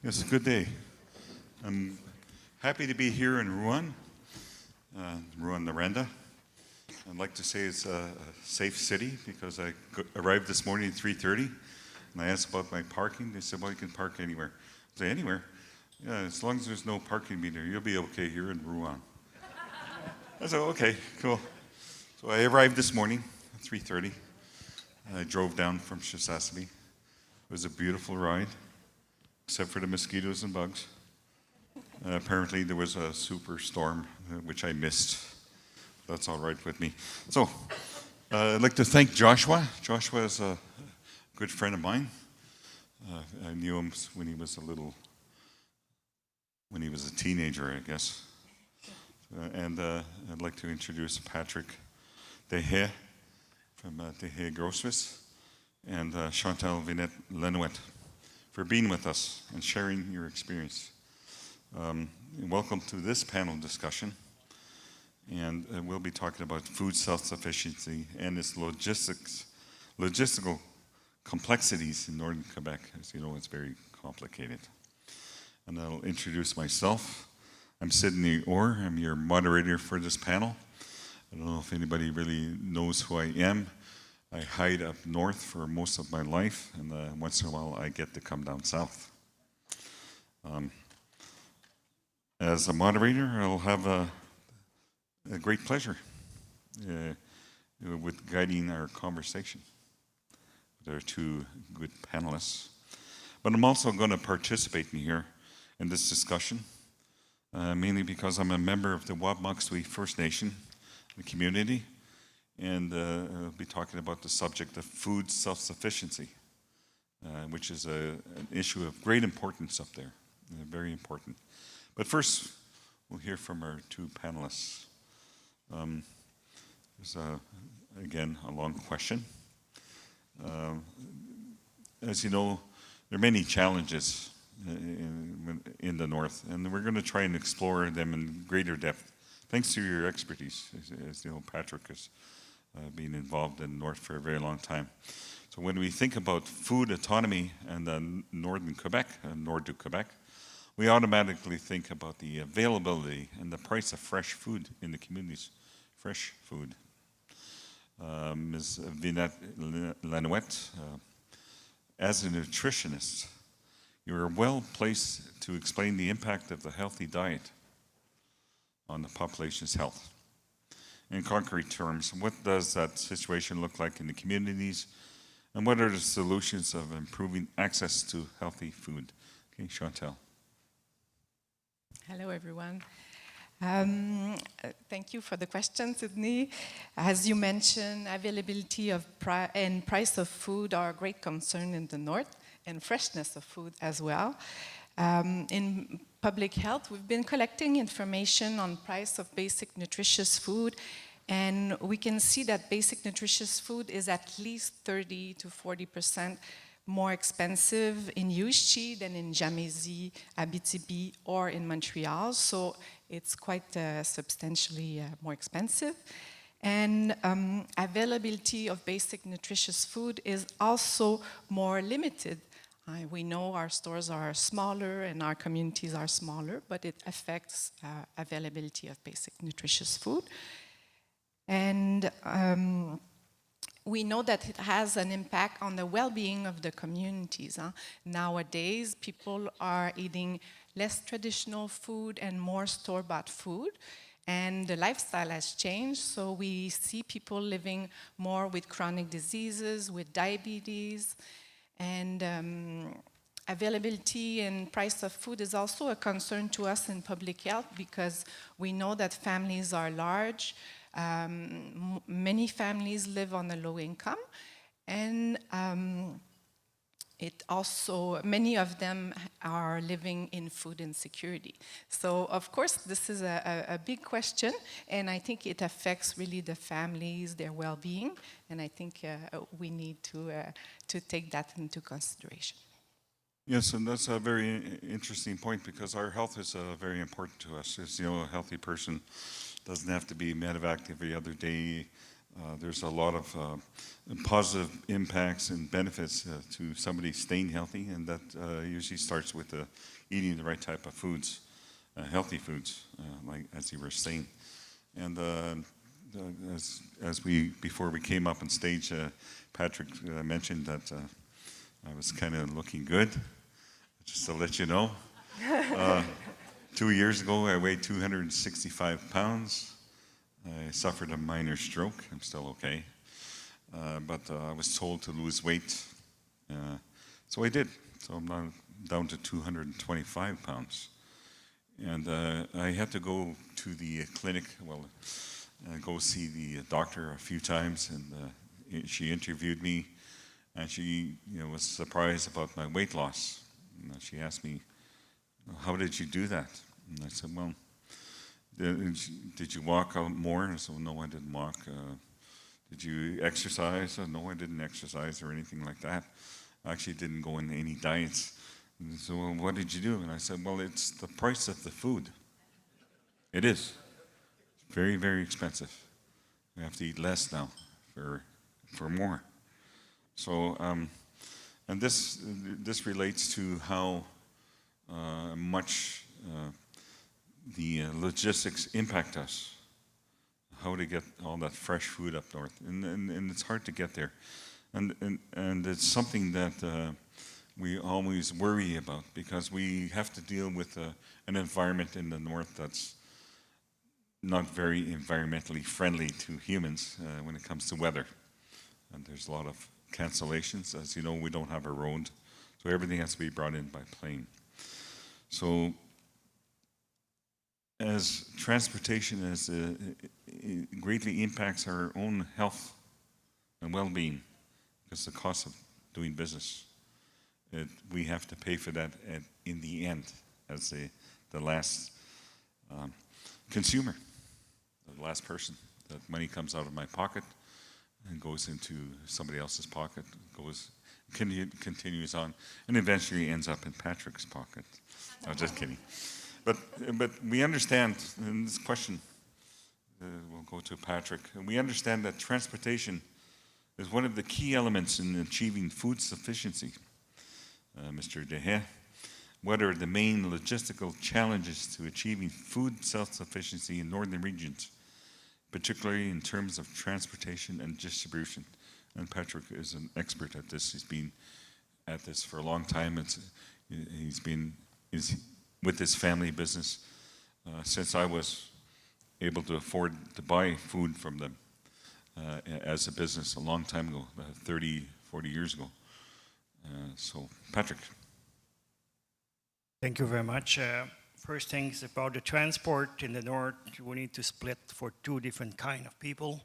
Yes, good day. I'm happy to be here in Rouen, Rouen-Noranda. I'd like to say it's a safe city because I arrived this morning at 3:30 and I asked about my parking. They said, well, you can park anywhere. I said, anywhere? Yeah, as long as there's no parking meter, you'll be okay here in Rouen. I said, okay, cool. So I arrived this morning at 3:30. I drove down from Shasasvili. It was a beautiful ride, except for the mosquitoes and bugs. Apparently there was a super storm, which I missed. That's all right with me. So, I'd like to thank Joshua. Joshua is a good friend of mine. I knew him when he was a teenager, I guess. And I'd like to introduce Patrick Dehaye from Dehaye Groceries and Chantal Vinette-Lenouet for being with us and sharing your experience. Welcome to this panel discussion. And we'll be talking about food self-sufficiency and its logistical complexities in Northern Quebec. As you know, it's very complicated. And I'll introduce myself. I'm Sidney Orr. I'm your moderator for this panel. I don't know if anybody really knows who I am. I hide up north for most of my life, and once in a while I get to come down south. As a moderator, I'll have a great pleasure with guiding our conversation with our two good panelists. But I'm also going to participate in this discussion, mainly because I'm a member of the Wabanaki First Nation, the community, and I'll be talking about the subject of food self-sufficiency, which is an issue of great importance up there, very important. But first, we'll hear from our two panelists. There's, again, a long question. As you know, there are many challenges in the North, and we're going to try and explore them in greater depth, thanks to your expertise. As you know, Patrick has been involved in the North for a very long time. So when we think about food autonomy and Northern Quebec, Nord-du-Quebec, we automatically think about the availability and the price of fresh food in the communities. Fresh food. Ms. Vinette-Lenouet, as a nutritionist, you are well placed to explain the impact of the healthy diet on the population's health. In concrete terms, what does that situation look like in the communities, and what are the solutions of improving access to healthy food? Okay, Chantal. Hello, everyone. Thank you for the question, Sydney. As you mentioned, availability of and price of food are a great concern in the North, and freshness of food as well. In public health, we've been collecting information on price of basic nutritious food, and we can see that basic nutritious food is at least 30 to 40% more expensive in Eeyou Istchee than in Jamaizi, Abitibi, or in Montreal. So it's quite substantially more expensive. And availability of basic nutritious food is also more limited. We know our stores are smaller and our communities are smaller, but it affects availability of basic nutritious food. And we know that it has an impact on the well-being of the communities. Nowadays, people are eating less traditional food and more store-bought food, and the lifestyle has changed, so we see people living more with chronic diseases, with diabetes, and availability and price of food is also a concern to us in public health because we know that families are large. Many families live on a low income, and many of them are living in food insecurity. So, of course, this is a big question, and I think it affects really the families, their well-being, and I think we need to take that into consideration. Yes, and that's a very interesting point because our health is very important to us. As you know, a healthy person doesn't have to be medevac every other day. there's a lot of positive impacts and benefits to somebody staying healthy, and that usually starts with eating the right type of foods, healthy foods, like as you were saying. And before we came up on stage, Patrick mentioned that I was kind of looking good. Just to let you know, 2 years ago I weighed 265 pounds. I suffered a minor stroke. I'm still okay. But I was told to lose weight. So I did. So I'm now down to 225 pounds. And I had to go to the clinic, go see the doctor a few times, and she interviewed me, and she was surprised about my weight loss. And she asked me, "How did you do that?" And I said, "Well, did you walk out more?" And I said, "No, I didn't walk." "Did you exercise?" "No, I didn't exercise or anything like that. I actually didn't go on any diets." And so, "Well, what did you do?" And I said, "Well, it's the price of the food." It is. Very, very expensive. We have to eat less now for more. So, and this relates to how much the logistics impact us. How to get all that fresh food up north, and it's hard to get there, and it's something that we always worry about, because we have to deal with an environment in the north that's not very environmentally friendly to humans when it comes to weather. And there's a lot of cancellations. As you know, we don't have a road, so everything has to be brought in by plane. So as transportation it greatly impacts our own health and well-being, because the cost of doing business, we have to pay for that in the end as the last consumer, the last person. That money comes out of my pocket and goes into somebody else's pocket, continues on, and eventually ends up in Patrick's pocket. I'm just kidding. But we understand, in this question, we'll go to Patrick, we understand that transportation is one of the key elements in achieving food sufficiency. Mr. Dehaye, what are the main logistical challenges to achieving food self-sufficiency in northern regions, particularly in terms of transportation and distribution? And Patrick is an expert at this. He's been at this for a long time. He's with his family business since I was able to afford to buy food from them as a business a long time ago, 30, 40 years ago. So, Patrick. Thank you very much. First things about the transport in the north, we need to split for two different kind of people.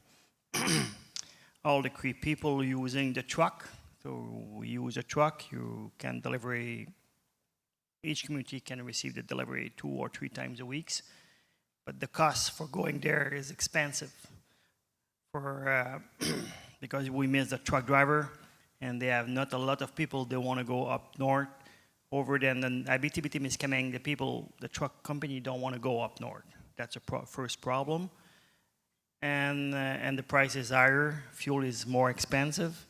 All the Cree people using the truck. So we use a truck, you can deliver, each community can receive the delivery 2 or 3 times a week, but the cost for going there is expensive because we miss the truck driver, and they have not a lot of people. They want to go up north. Over then, Abitibi is coming. The truck company don't want to go up north. That's a first problem, and the price is higher. Fuel is more expensive,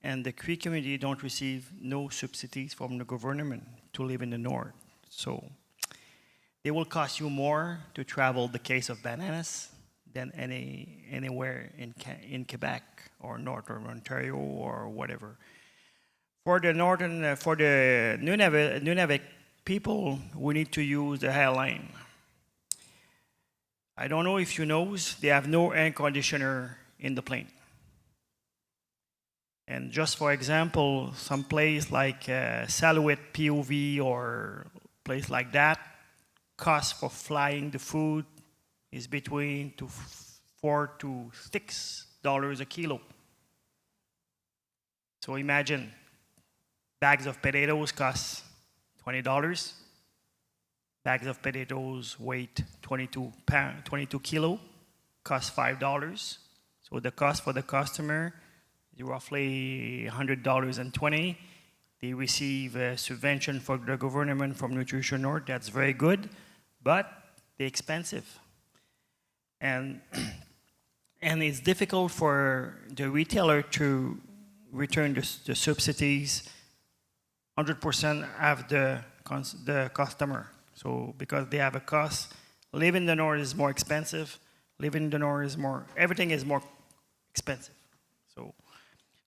and the Cree community don't receive no subsidies from the government to live in the north. So they will cost you more to travel the case of bananas than anywhere in Quebec or Northern Ontario or whatever. For the Nunavut people, we need to use the airline. I don't know if you know, they have no air conditioner in the plane. And just for example, some place like Salouet, POV, or place like that, cost for flying the food is between $4 to $6 a kilo. So imagine, bags of potatoes cost $20. Bags of potatoes weight 22 kilo, cost $5. So the cost for the customer is roughly $100.20. They receive a subvention from the government from Nutrition North. That's very good, but they're expensive. And And it's difficult for the retailer to return the subsidies 100% of the customer. So because they have a cost, living in the north is more expensive. Living in the north is everything is more expensive.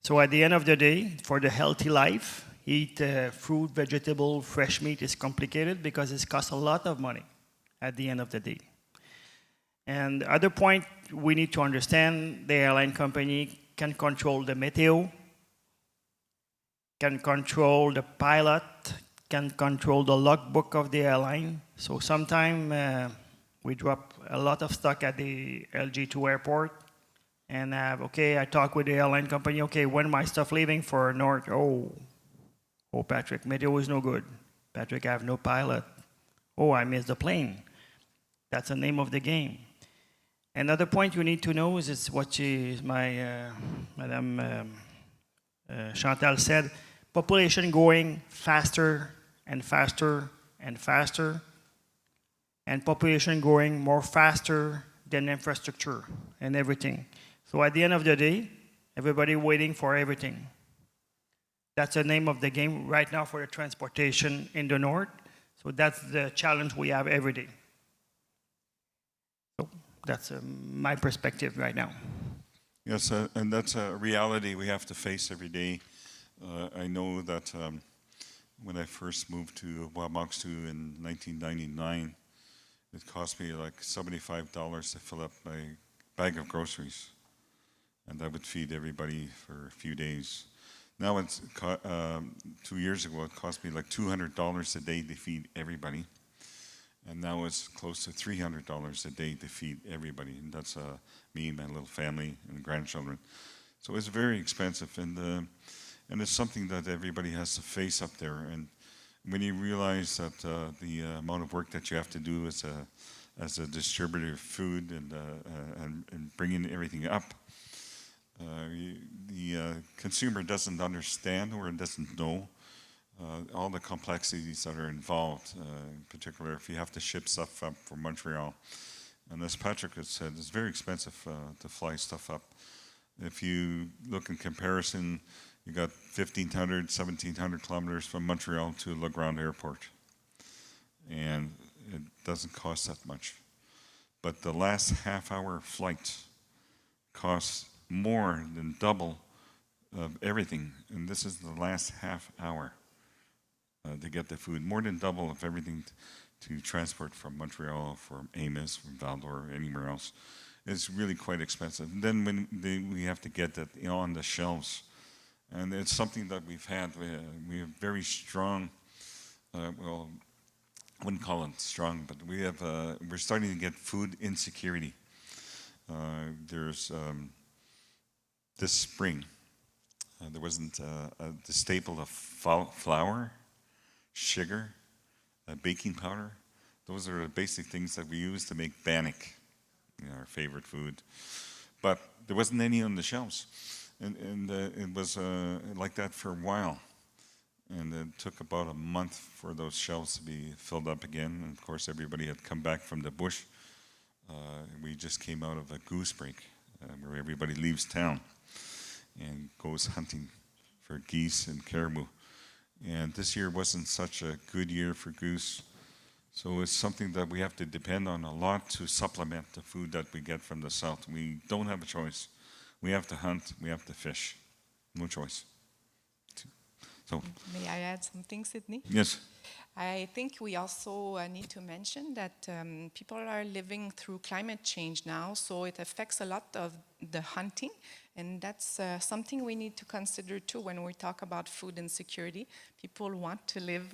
So at the end of the day, for the healthy life, eat fruit, vegetable, fresh meat is complicated because it costs a lot of money at the end of the day. And the other point we need to understand, the airline company can control the meteo, can control the pilot, can control the logbook of the airline. So sometimes we drop a lot of stock at the LG2 airport, and I talk with the airline company, okay, when my stuff leaving for North? Oh, Patrick, meteo is no good. Patrick, I have no pilot. Oh, I missed the plane. That's the name of the game. Another point you need to know is what Madame Chantal said, population growing faster and faster and faster, and population growing more faster than infrastructure and everything. So at the end of the day, everybody waiting for everything. That's the name of the game right now for the transportation in the north. So that's the challenge we have every day. So that's my perspective right now. Yes, and that's a reality we have to face every day. I know that when I first moved to Wamakstu in 1999, it cost me like $75 to fill up my bag of groceries. And that would feed everybody for a few days. Now, 2 years ago, it cost me like $200 a day to feed everybody. And now it's close to $300 a day to feed everybody. And that's me, my little family, and grandchildren. So it's very expensive. And it's something that everybody has to face up there. And when you realize that the amount of work that you have to do as a distributor of food and bringing everything up, the consumer doesn't understand or doesn't know all the complexities that are involved, in particular if you have to ship stuff up from Montreal. And as Patrick has said, it's very expensive to fly stuff up. If you look in comparison, you got 1,500, 1,700 kilometers from Montreal to Le Grand Airport. And it doesn't cost that much. But the last half-hour flight costs more than double of everything. And this is the last half hour to get the food. More than double of everything to transport from Montreal, from Amos, from Val-d'Or, anywhere else. It's really quite expensive. And then when we have to get that on the shelves. And it's something that we've had. We have very strong, well, I wouldn't call it strong, but we're starting to get food insecurity. There's this spring, there wasn't the staple of flour, sugar, baking powder. Those are the basic things that we use to make bannock, our favorite food. But there wasn't any on the shelves. And it was like that for a while. And it took about a month for those shelves to be filled up again. And of course, everybody had come back from the bush. We just came out of a goose break where everybody leaves town and goes hunting for geese and caribou. And this year wasn't such a good year for goose. So it's something that we have to depend on a lot to supplement the food that we get from the south. We don't have a choice. We have to hunt, we have to fish. No choice. So, may I add something, Sydney? Yes. I think we also need to mention that people are living through climate change now, so it affects a lot of the hunting, and that's something we need to consider too when we talk about food insecurity. People want to live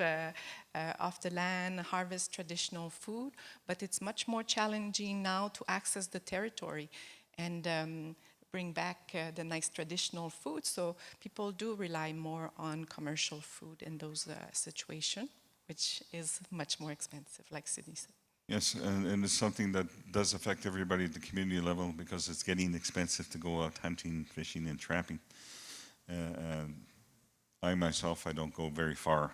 off the land, harvest traditional food, but it's much more challenging now to access the territory and bring back the nice traditional food, so people do rely more on commercial food in those situations, which is much more expensive, like Sydney said. Yes, and it's something that does affect everybody at the community level because it's getting expensive to go out hunting, fishing, and trapping. I myself, I don't go very far.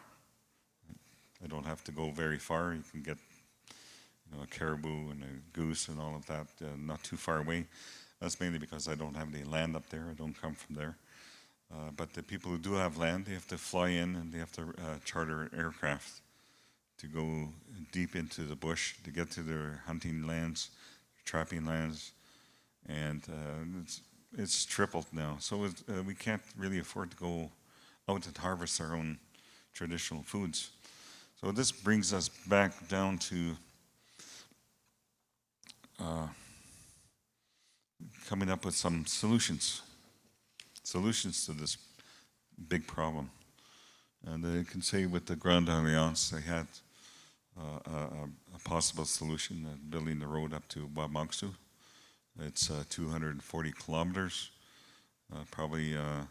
I don't have to go very far. You can get a caribou and a goose and all of that not too far away. That's mainly because I don't have any land up there. I don't come from there. But the people who do have land, they have to fly in and they have to charter aircraft to go deep into the bush to get to their hunting lands, trapping lands, and it's tripled now. So we can't really afford to go out and harvest our own traditional foods. So this brings us back down to coming up with some solutions to this big problem. And I can say with the Grande Alliance, they had a possible solution, building the road up to Wabangsu. It's 240 kilometers, probably a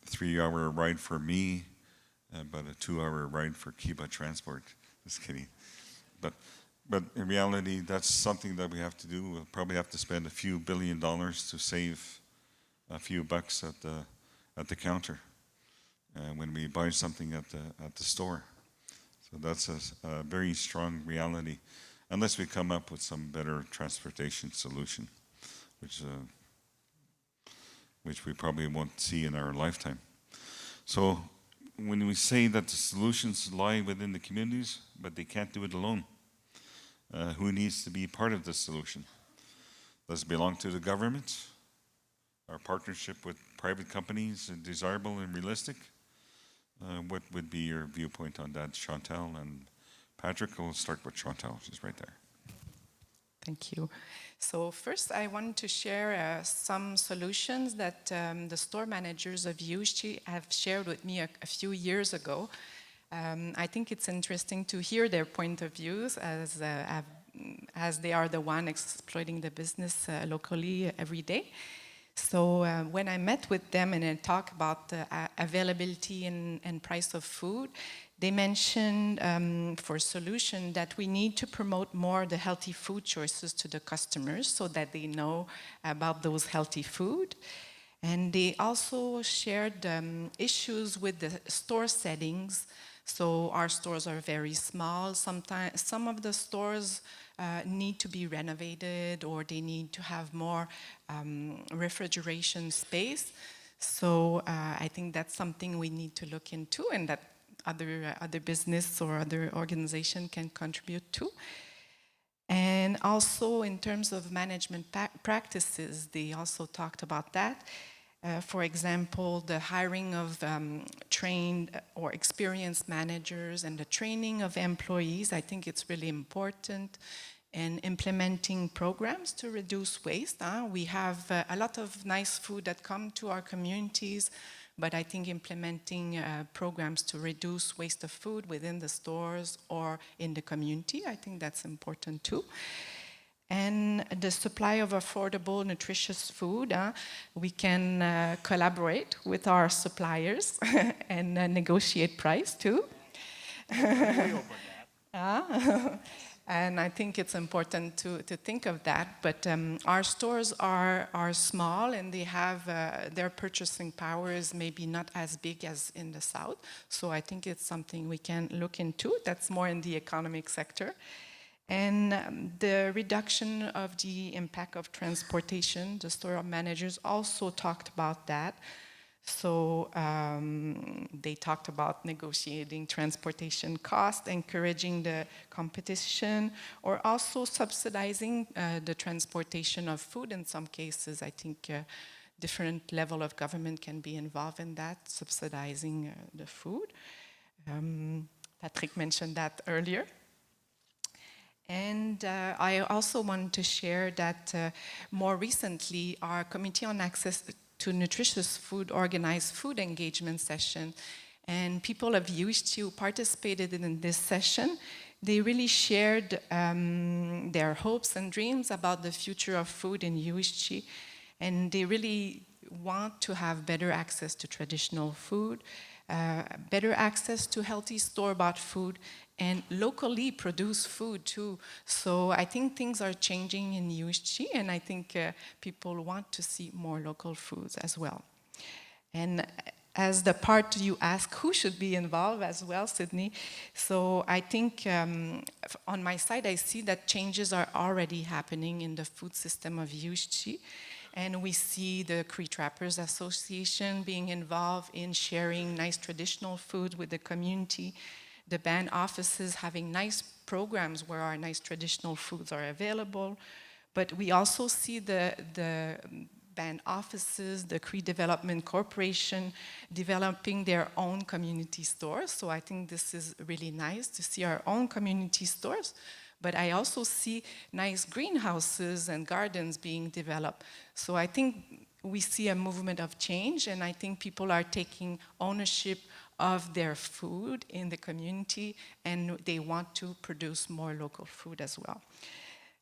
3-hour ride for me, but a 2-hour ride for Kiba Transport. Just kidding. But in reality, that's something that we have to do. We'll probably have to spend a few $1 billion to save a few bucks at the counter when we buy something at the store. So that's a very strong reality, unless we come up with some better transportation solution, which we probably won't see in our lifetime. So when we say that the solutions lie within the communities, but they can't do it alone, who needs to be part of the solution? Does it belong to the government? Our partnership with private companies desirable and realistic? What would be your viewpoint on that, Chantal and Patrick? We'll start with Chantal, she's right there. Thank you. So first, I want to share some solutions that the store managers of Eeyou Istchee have shared with me a few years ago. I think it's interesting to hear their point of views as they are the one exploiting the business locally every day. So when I met with them and I talked about the availability and price of food, they mentioned for solution that we need to promote more the healthy food choices to the customers so that they know about those healthy food. And they also shared issues with the store settings. So our stores are very small. Sometimes some of the stores need to be renovated, or they need to have more refrigeration space. So I think that's something we need to look into, and that other business or other organization can contribute to. And also in terms of management practices, they also talked about that. For example, the hiring of trained or experienced managers and the training of employees, I think it's really important. And implementing programs to reduce waste. We have a lot of nice food that come to our communities, but I think implementing programs to reduce waste of food within the stores or in the community, I think that's important too. And the supply of affordable, nutritious food, we can collaborate with our suppliers and negotiate price too. Way over that. And I think it's important to think of that. But our stores are small, and they have their purchasing power is maybe not as big as in the South. So I think it's something we can look into. That's more in the economic sector. And the reduction of the impact of transportation, the store managers also talked about that. So they talked about negotiating transportation costs, encouraging the competition, or also subsidizing the transportation of food in some cases. I think different level of government can be involved in that, subsidizing the food. Patrick mentioned that earlier. And I also want to share that more recently, our Committee on Access to Nutritious Food organized food engagement session. And people of Eeyou Istchee who participated in this session, they really shared their hopes and dreams about the future of food in Eeyou Istchee. And they really want to have better access to traditional food, better access to healthy store-bought food, and locally produced food too. So I think things are changing in Eeyou Istchee, and I think people want to see more local foods as well. And as the part you ask, who should be involved as well, Sydney. So I think on my side, I see that changes are already happening in the food system of Eeyou Istchee. And we see the Cree Trappers Association being involved in sharing nice traditional food with the community, the band offices having nice programs where our nice traditional foods are available. But we also see the band offices, the Cree Development Corporation developing their own community stores. So I think this is really nice to see our own community stores. But I also see nice greenhouses and gardens being developed. So I think we see a movement of change, and I think people are taking ownership of their food in the community, and they want to produce more local food as well.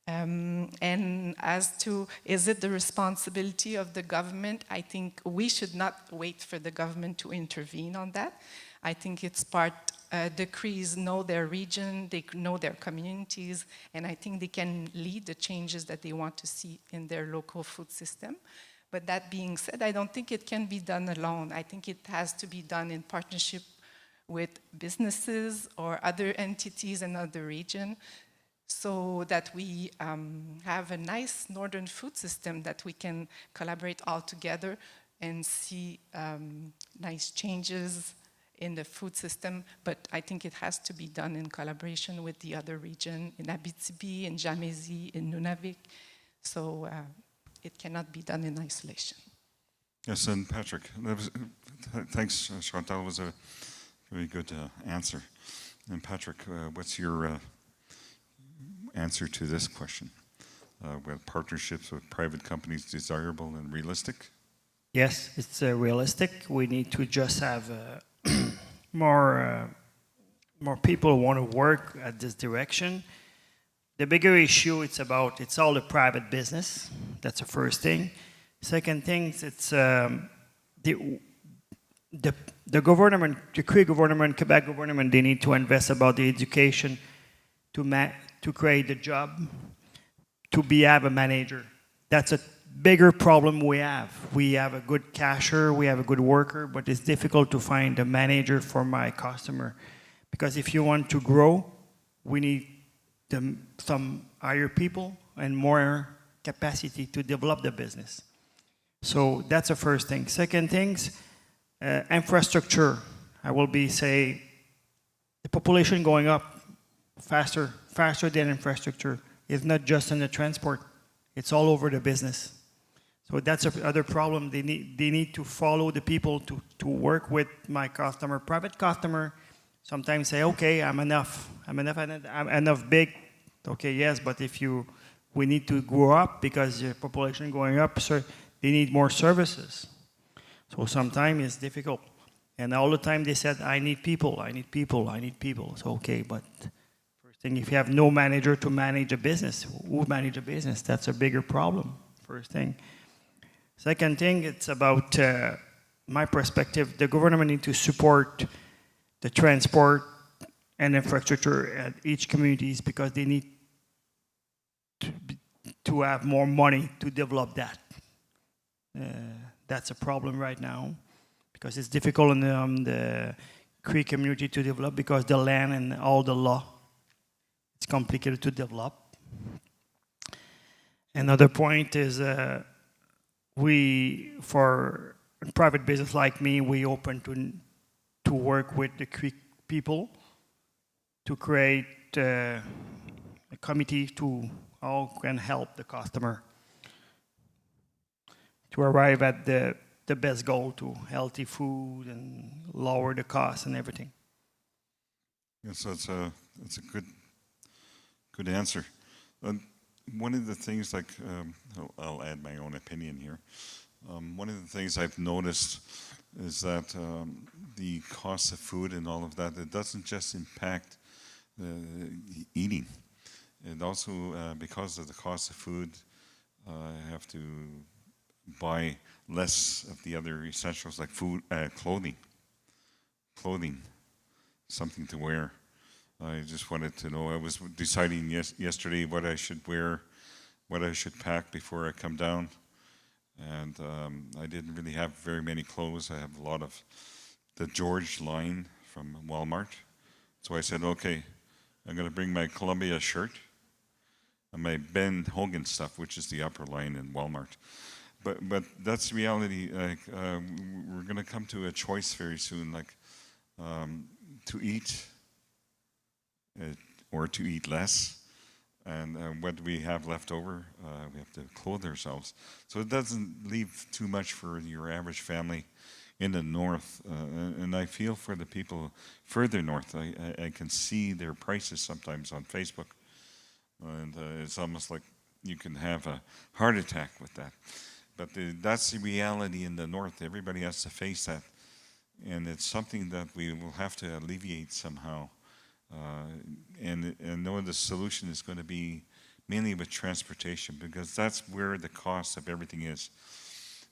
And as to, is it the responsibility of the government? I think we should not wait for the government to intervene on that. I think it's part, the Crees know their region, they know their communities, and I think they can lead the changes that they want to see in their local food system. But that being said, I don't think it can be done alone. I think it has to be done in partnership with businesses or other entities in other regions, so that we have a nice northern food system that we can collaborate all together and see nice changes in the food system. But I think it has to be done in collaboration with the other region, in Abitibi, in Jamaizi, in Nunavik. So it cannot be done in isolation. Yes, and Patrick, thanks, Chantal, was a very good answer. And Patrick, what's your answer to this question? Were partnerships with private companies desirable and realistic? Yes, it's realistic. We need to just have more people who want to work at this direction. The bigger issue, it's all the private business. That's the first thing. Second thing, it's the government, the Cree government, Quebec government, they need to invest about the education to create a job, to have a manager. That's a bigger problem we have. We have a good cashier, we have a good worker, but it's difficult to find a manager for my customer. Because if you want to grow, we need some higher people and more capacity to develop the business. So that's the first thing. Second things, infrastructure. I will say the population going up faster than infrastructure. It's not just in the transport, it's all over the business. So that's another problem. They need to follow the people to work with my customer. Private customer sometimes say, okay, I'm enough big. Okay, yes, but we need to grow up because the population going up, so they need more services. So sometimes it's difficult. And all the time they said, I need people. So okay, but first thing, if you have no manager to manage a business, who manage a business? That's a bigger problem, first thing. Second thing, it's about my perspective. The government need to support the transport and infrastructure at each communities because they need to have more money to develop that. That's a problem right now because it's difficult in the Cree community to develop because the land and all the law, it's complicated to develop. Another point is for a private business like me, we open to work with the Cree people to create a committee to how can help the customer to arrive at the best goal to healthy food and lower the cost and everything. Yes, that's a good answer. One of the things, I'll add my own opinion here. One of the things I've noticed is that the cost of food and all of that, it doesn't just impact eating. It also, because of the cost of food, I have to buy less of the other essentials like food, clothing, something to wear. I just wanted to know, I was deciding yesterday what I should wear, what I should pack before I come down. And I didn't really have very many clothes. I have a lot of the George line from Walmart. So I said, okay, I'm going to bring my Columbia shirt and my Ben Hogan stuff, which is the upper line in Walmart. But that's reality. Like we're going to come to a choice very soon, like to eat or to eat less. And what we have left over, we have to clothe ourselves. So it doesn't leave too much for your average family in the north. And I feel for the people further north. I can see their prices sometimes on Facebook. And it's almost like you can have a heart attack with that. But that's the reality in the north. Everybody has to face that. And it's something that we will have to alleviate somehow. And know the solution is going to be mainly with transportation, because that's where the cost of everything is.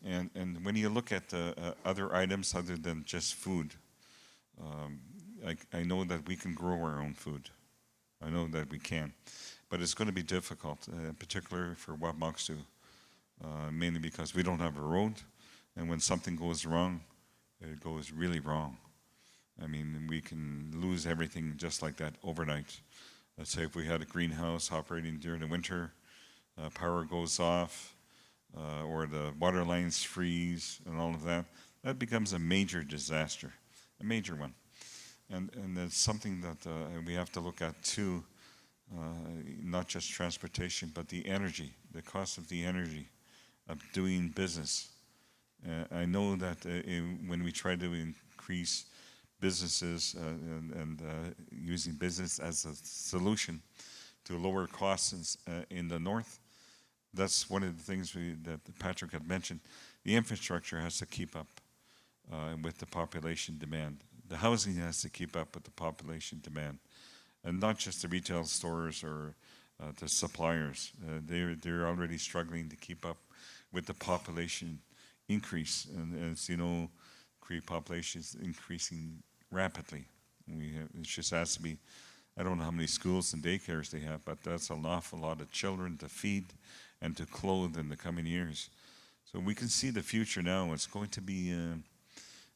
And when you look at the other items other than just food, I know that we can grow our own food. I know that we can. But it's going to be difficult, particularly for Wapmokstu, mainly because we don't have a road. And when something goes wrong, it goes really wrong. I mean, we can lose everything just like that overnight. Let's say if we had a greenhouse operating during the winter, power goes off, or the water lines freeze and all of that, that becomes a major disaster, a major one. And it's something that we have to look at too, not just transportation, but the energy, the cost of the energy of doing business. I know that when we try to increase businesses and using business as a solution to lower costs in the north, that's one of the things that Patrick had mentioned. The infrastructure has to keep up with the population demand. The housing has to keep up with the population demand, and not just the retail stores or the suppliers. They're already struggling to keep up with the population increase, and as you know, Cree population is increasing rapidly. It just has to be, I don't know how many schools and daycares they have, but that's an awful lot of children to feed and to clothe in the coming years. So we can see the future now. It's going to be,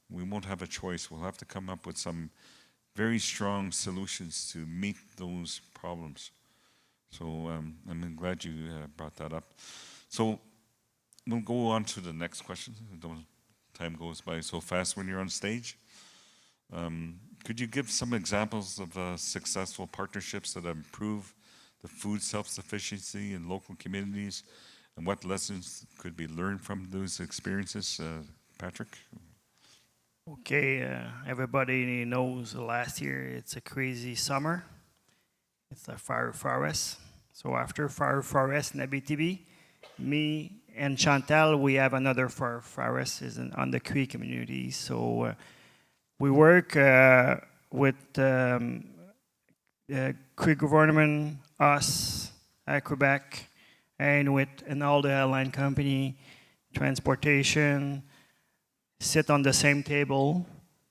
we won't have a choice. We'll have to come up with some very strong solutions to meet those problems. So I'm glad you brought that up. So we'll go on to the next question. Time goes by so fast when you're on stage. Could you give some examples of successful partnerships that improve the food self-sufficiency in local communities, and what lessons could be learned from those experiences? Patrick? Okay, everybody knows last year it's a crazy summer. It's a fire forest. So after fire forest in ABTB, me and Chantal, we have another fire forest on the Cree community. So we work with Cree government, us at Quebec, and all the airline company, transportation, sit on the same table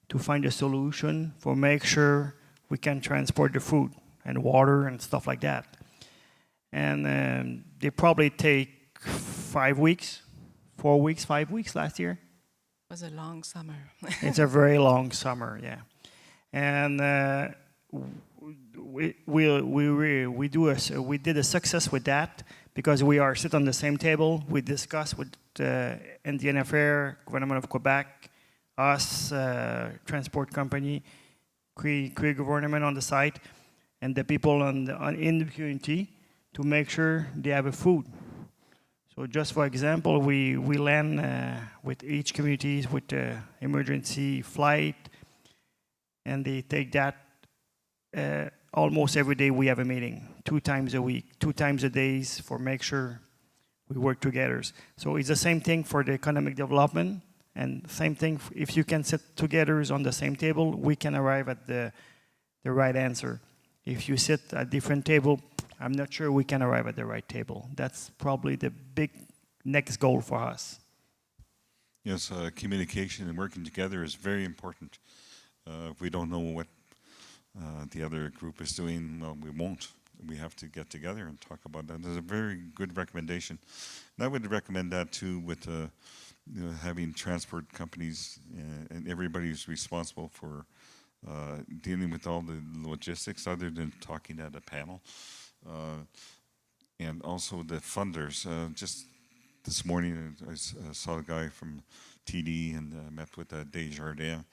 to find a solution for make sure we can transport the food and water and stuff like that. And they probably take 5 weeks, 4 weeks, 5 weeks last year. It was a long summer. It's a very long summer, yeah. And we did a success with that because we are sit on the same table. We discuss with Indian Affairs, Government of Quebec, us, transport company, Cree government on the site, and the people in the community to make sure they have a food. So just for example, we land with each communities with emergency flight, and they take that almost every day. We have a meeting 2 times a week, 2 times a day for make sure we work together. So it's the same thing for the economic development, and same thing if you can sit together on the same table, we can arrive at the right answer. If you sit at different table, I'm not sure we can arrive at the right table. That's probably the big next goal for us. Yes, communication and working together is very important. If we don't know what the other group is doing, well, we won't. we have to get together and talk about that. It's a very good recommendation. And I would recommend that too with having transport companies and everybody's responsible for dealing with all the logistics other than talking at a panel. And also the funders. Just this morning I saw a guy from TD and met with Desjardins.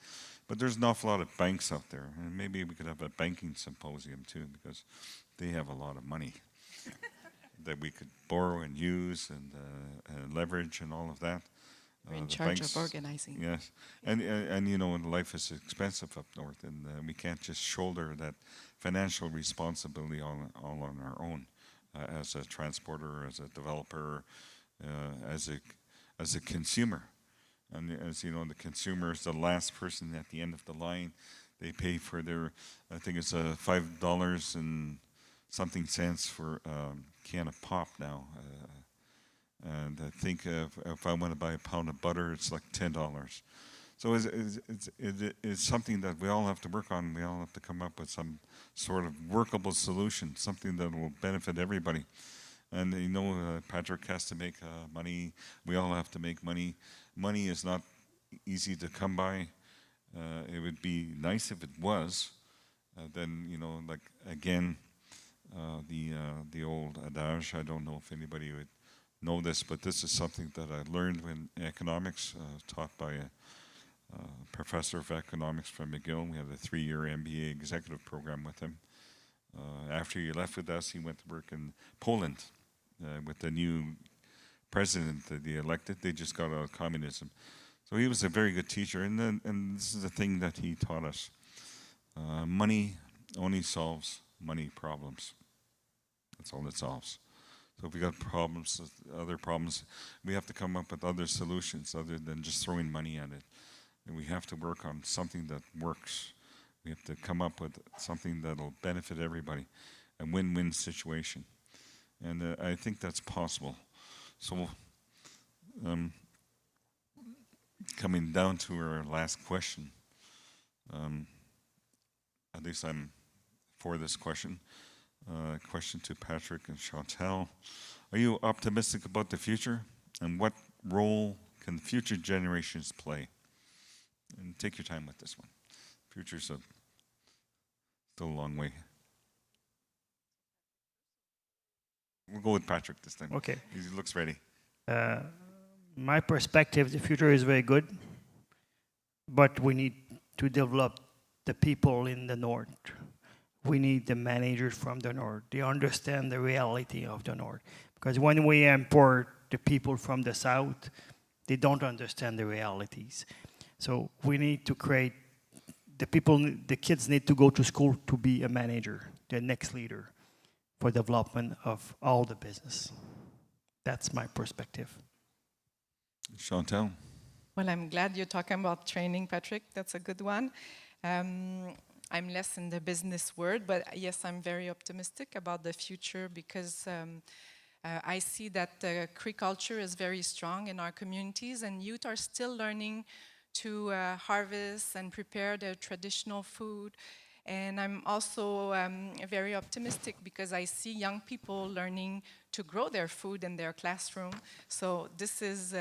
But there's an awful lot of banks out there, and maybe we could have a banking symposium too, because they have a lot of money that we could borrow and use and leverage and all of that. We're in The charge banks- of organizing. Yes, and you know, life is expensive up north, and we can't just shoulder that financial responsibility all on our own as a transporter, as a developer, as a consumer. And as you know, the consumer is the last person at the end of the line. They pay for their, I think it's $5 and something cents for a can of pop now. And I think if I want to buy a pound of butter, it's like $10. So it's something that we all have to work on. We all have to come up with some sort of workable solution, something that will benefit everybody. And you know, Patrick has to make money. We all have to make money. Money is not easy to come by. It would be nice if it was. Then, you know, like again, the old adage. I don't know if anybody would know this, but this is something that I learned in economics, taught by a professor of economics from McGill. We had a 3-year MBA executive program with him. After he left with us, he went to work in Poland with the new president that they elected. They just got out of communism. So he was a very good teacher, and this is the thing that he taught us. Money only solves money problems. That's all it solves. So if we got problems, other problems, we have to come up with other solutions other than just throwing money at it. And we have to work on something that works. We have to come up with something that'll benefit everybody, a win-win situation. And I think that's possible. So coming down to our last question, at least I'm for this question. Question to Patrick and Chantal. Are you optimistic about the future? And what role can future generations play? And take your time with this one. Future's still a long way. We'll go with Patrick this time. Okay. He looks ready. My perspective, the future is very good, but we need to develop the people in the north. We need the managers from the north. They understand the reality of the north. Because when we import the people from the south, they don't understand the realities. So we need to create, the kids need to go to school to be a manager, the next leader for development of all the business. That's my perspective. Chantal? Well, I'm glad you're talking about training, Patrick. That's a good one. I'm less in the business world, but yes, I'm very optimistic about the future because I see that the Cree culture is very strong in our communities, and youth are still learning to harvest and prepare their traditional food. And I'm also very optimistic because I see young people learning to grow their food in their classroom. So this is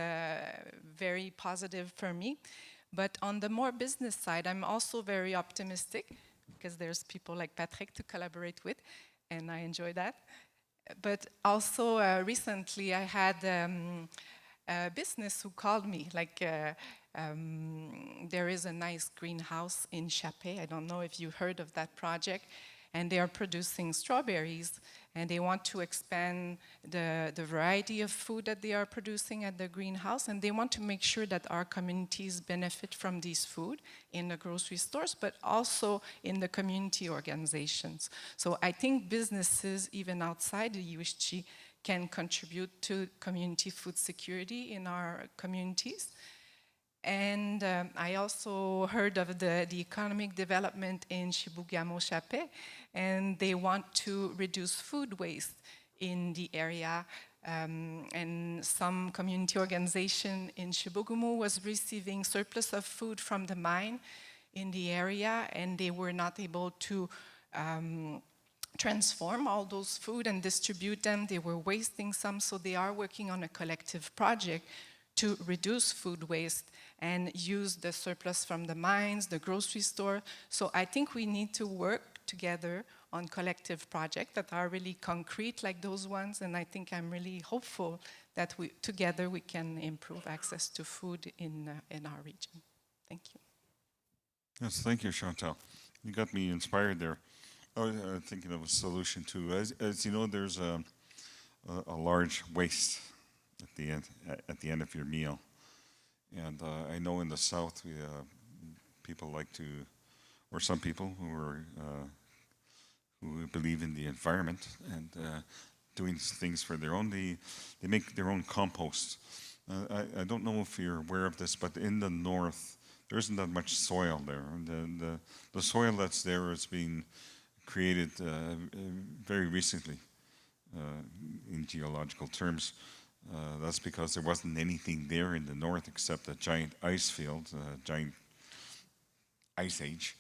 very positive for me. But on the more business side, I'm also very optimistic because there's people like Patrick to collaborate with, and I enjoy that. But also recently I had a business who called me, like there is a nice greenhouse in Chapet. I don't know if you heard of that project. And they are producing strawberries, and they want to expand the variety of food that they are producing at the greenhouse, and they want to make sure that our communities benefit from this food in the grocery stores, but also in the community organizations. So I think businesses, even outside the Eeyou Istchee, can contribute to community food security in our communities. And I also heard of the economic development in Chibougamau-Chapet, and they want to reduce food waste in the area. And some community organization in Chibougamau was receiving surplus of food from the mine in the area, and they were not able to transform all those food and distribute them. They were wasting some, so they are working on a collective project to reduce food waste and use the surplus from the mines, the grocery store. So I think we need to work together on collective projects that are really concrete like those ones, and I think I'm really hopeful that together we can improve access to food in our region. Thank you. Yes, thank you, Chantal. You got me inspired there. I was thinking of a solution too. As you know, there's a large waste at the end of your meal, and I know in the South people like to, or some people who believe in the environment and doing things for their own. They make their own compost. I don't know if you're aware of this, but in the north, there isn't that much soil there. The soil that's there is being created very recently in geological terms. That's because there wasn't anything there in the north except a giant ice field, a giant ice age.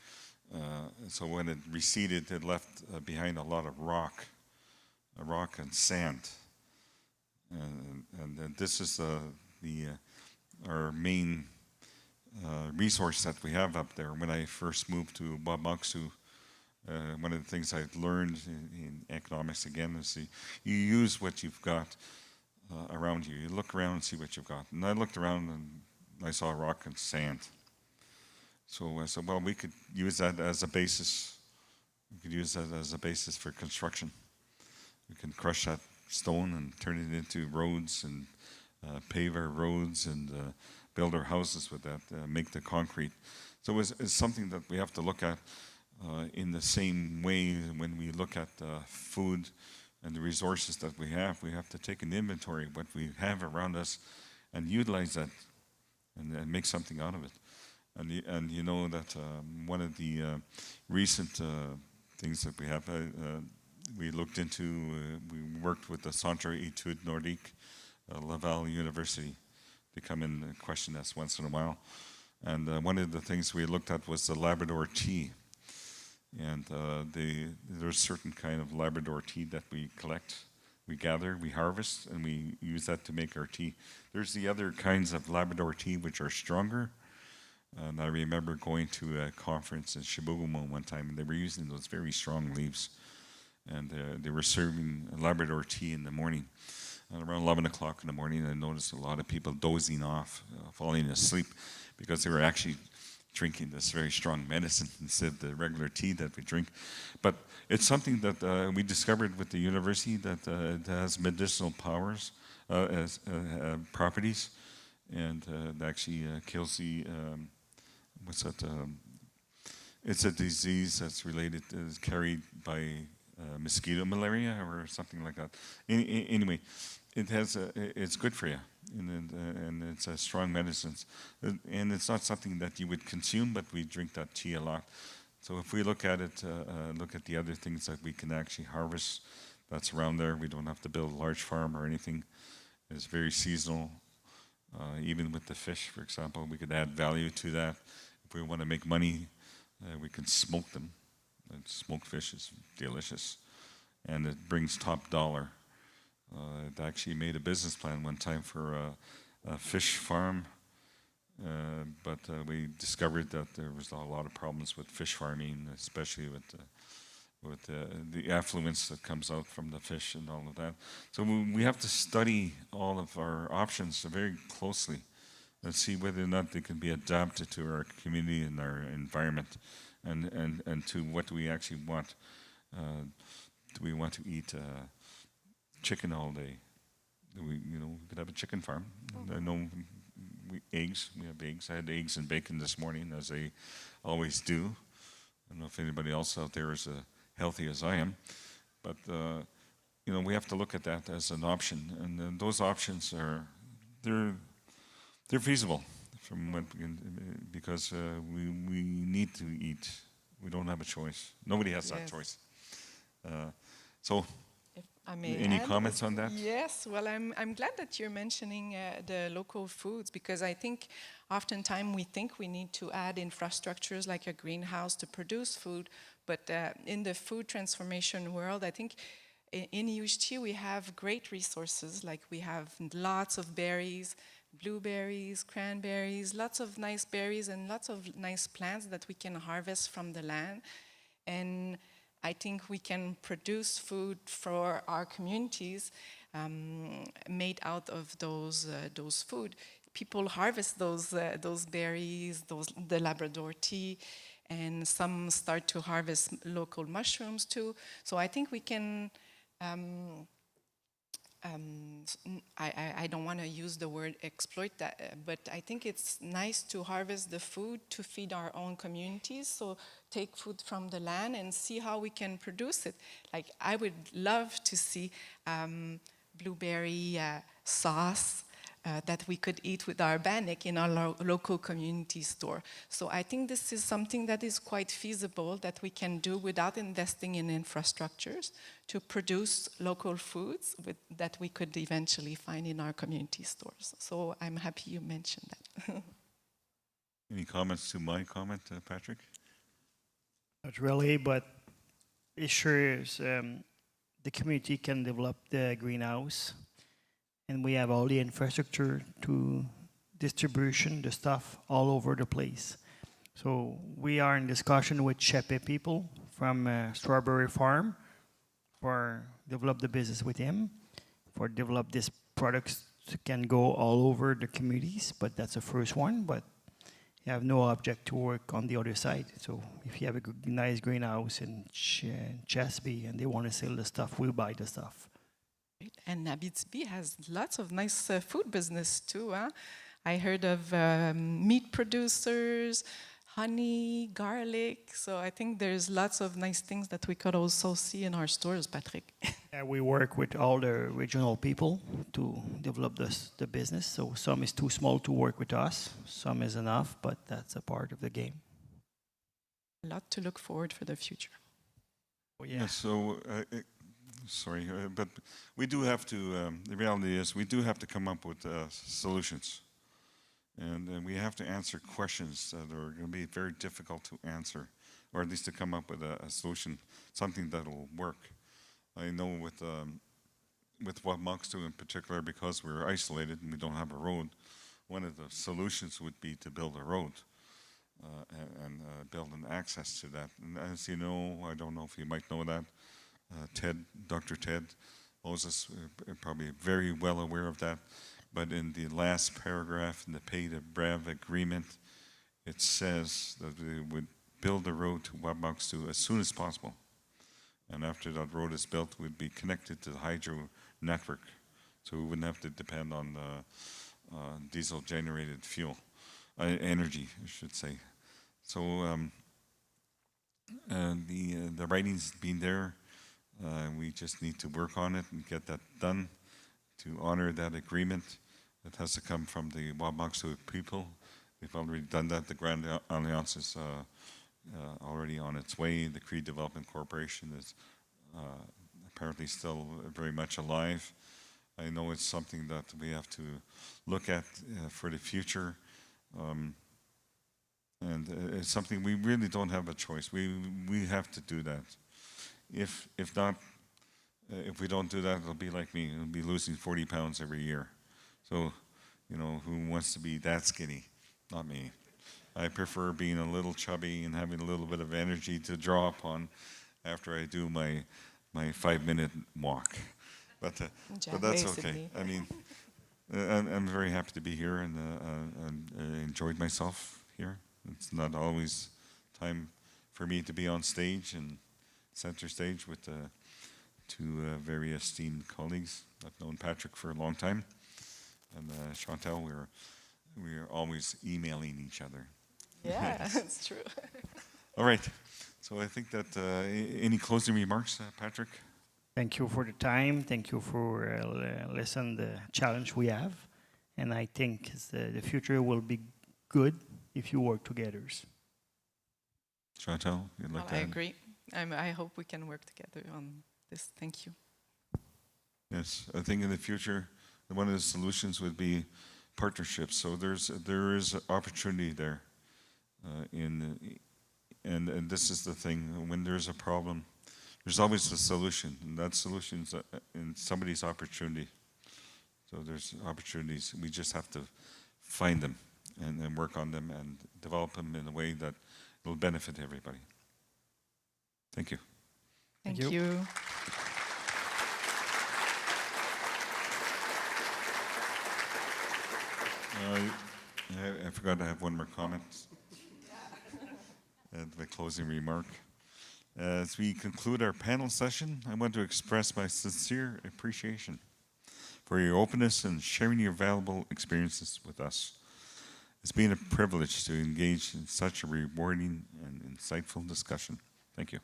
So when it receded, it left behind a lot of rock and sand. And this is our main resource that we have up there. When I first moved to Wabaksu, one of the things I learned in economics again is you use what you've got around you. You look around and see what you've got. And I looked around and I saw rock and sand. So I said, well, we could use that as a basis. We could use that as a basis for construction. We can crush that stone and turn it into roads and pave our roads and build our houses with that, make the concrete. So it's something that we have to look at in the same way when we look at food and the resources that we have. We have to take an inventory of what we have around us and utilize that and make something out of it. And you know that one of the recent things that we have, we looked into, we worked with the Centre Études Nordiques, Laval University. They come in and question us once in a while. And one of the things we looked at was the Labrador tea. And there's certain kind of Labrador tea that we collect, we gather, we harvest, and we use that to make our tea. There's the other kinds of Labrador tea which are stronger. And I remember going to a conference in Chibougamau one time, and they were using those very strong leaves. And they were serving Labrador tea in the morning. And around 11 o'clock in the morning, I noticed a lot of people dozing off, falling asleep, because they were actually drinking this very strong medicine instead of the regular tea that we drink. But it's something that we discovered with the university that it has medicinal powers, as properties, and it actually kills the, it's a disease that's related, is carried by mosquito malaria or something like that. Anyway, it's good for you, and it's a strong medicine. And it's not something that you would consume, but we drink that tea a lot. So if we look at it, look at the other things that we can actually harvest that's around there, we don't have to build a large farm or anything. It's very seasonal. Even with the fish, for example, we could add value to that. If we want to make money, we can smoke them. And smoked fish is delicious, and it brings top dollar. It actually made a business plan one time for a fish farm, but we discovered that there was a lot of problems with fish farming, especially with the affluence that comes out from the fish and all of that. So we have to study all of our options very closely and see whether or not they can be adapted to our community and our environment, and to what do we actually want. Do we want to eat chicken all day? We could have a chicken farm. I know eggs. We have eggs. I had eggs and bacon this morning, as I always do. I don't know if anybody else out there is healthy as I am, but we have to look at that as an option, and those options they're feasible from what because we need to eat. We don't have a choice. Nobody has that choice. So. If I may Any add, comments on that? Yes, well, I'm glad that you're mentioning the local foods, because I think oftentimes we think we need to add infrastructures like a greenhouse to produce food, But in the food transformation world, I think in Eeyou Istchee we have great resources, like we have lots of berries, blueberries, cranberries, lots of nice berries and lots of nice plants that we can harvest from the land. And I think we can produce food for our communities made out of those food. People harvest those berries, the Labrador tea, and some start to harvest local mushrooms too. So I think we can. I don't want to use the word exploit that, but I think it's nice to harvest the food to feed our own communities. So take food from the land and see how we can produce it. Like I would love to see blueberry sauce that we could eat with our bannock in our local community store. So I think this is something that is quite feasible that we can do without investing in infrastructures to produce local foods that we could eventually find in our community stores. So I'm happy you mentioned that. Any comments to my comment, Patrick? Not really, but it sure is the community can develop the greenhouse, and we have all the infrastructure to distribution, the stuff all over the place. So we are in discussion with Shepe people from Strawberry Farm for develop the business with him, for develop these products can go all over the communities, but that's the first one, but you have no object to work on the other side. So if you have a nice greenhouse in Chesapeake and they want to sell the stuff, we'll buy the stuff. And Abitibi has lots of nice food business too. Huh? I heard of meat producers, honey, garlic. So I think there's lots of nice things that we could also see in our stores, Patrick. Yeah, we work with all the regional people to develop the business. So some is too small to work with us, some is enough, but that's a part of the game. A lot to look forward for the future. Oh, yeah. So, sorry, but we do have to, the reality is we do have to come up with solutions. And we have to answer questions that are going to be very difficult to answer, or at least to come up with a solution, something that will work. I know with what Moncks do in particular, because we're isolated and we don't have a road, one of the solutions would be to build a road and build an access to that. And as you know, I don't know if you might know that, Dr. Ted Moses, probably very well aware of that. But in the last paragraph in the Pays de Brève agreement, it says that we would build a road to Wabauxtu as soon as possible. And after that road is built, we'd be connected to the hydro network. So we wouldn't have to depend on diesel-generated fuel, energy, I should say. So the writing's been there. We just need to work on it and get that done to honor that agreement. It has to come from the Wabauxtu people. We've already done that. The Grand Alliance is already on its way. The Cree Development Corporation is apparently still very much alive. I know it's something that we have to look at for the future. And it's something we really don't have a choice. We have to do that. If not, if we don't do that, it'll be like me. It'll be losing 40 pounds every year. So, you know, who wants to be that skinny? Not me. I prefer being a little chubby and having a little bit of energy to draw upon after I do my 5-minute walk. But that's okay. I mean, I'm very happy to be here and enjoyed myself here. It's not always time for me to be on stage and center stage with two very esteemed colleagues. I've known Patrick for a long time, and Chantal, we're always emailing each other. Yeah, that's true. All right. So I think that any closing remarks, Patrick? Thank you for the time. Thank you for listening the challenge we have, and I think the future will be good if you work together. Chantal, you'd like to I add? agree. I hope we can work together on this. Thank you. Yes, I think in the future, one of the solutions would be partnerships. So there is opportunity there And this is the thing, when there's a problem, there's always a solution, and that solution's in somebody's opportunity. So there's opportunities, we just have to find them and work on them and develop them in a way that will benefit everybody. Thank you. Thank you. you. I forgot to have one more comment. The closing remark. As we conclude our panel session, I want to express my sincere appreciation for your openness and sharing your valuable experiences with us. It's been a privilege to engage in such a rewarding and insightful discussion. Thank you.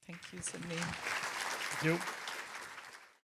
Thank you, Sydney. Thank you.